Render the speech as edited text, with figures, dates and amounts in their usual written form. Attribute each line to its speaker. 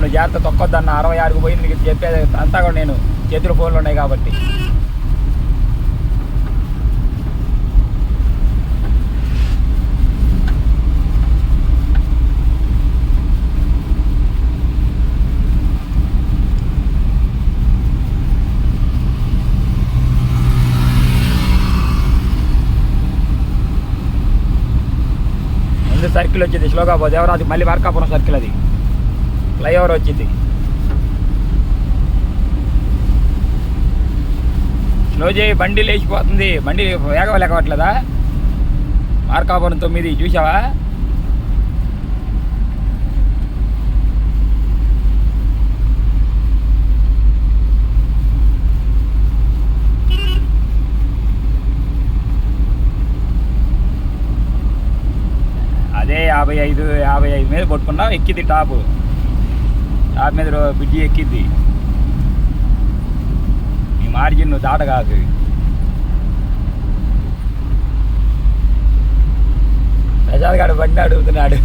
Speaker 1: నువ్వు జాగ్రత్త తొక్కొద్దన్న 66కు పోయింది నీకు చెప్పేది అంతా కూడా నేను చేతులు ఫోన్లు ఉన్నాయి కాబట్టి. ముందు సర్కిల్ వచ్చింది స్లోగా పోతే ఎవరు అది మళ్ళీ మార్కాపురం సర్కిల్, అది ఫ్లైఓవర్ వచ్చింది. స్లో చేయి, బండి లేచిపోతుంది. బండి వేగం లేకవట్లేదా? మార్కాపురం 9 చూసావా? అదే 55 మీద పట్టుకున్నా, ఎక్కింది టాప్ మీద బ్రిడ్జి ఎక్కిద్ది. ఈ మార్జిన్ దాట కాదు. ప్రసాద్ గారు బండి అడుగుతున్నాడు.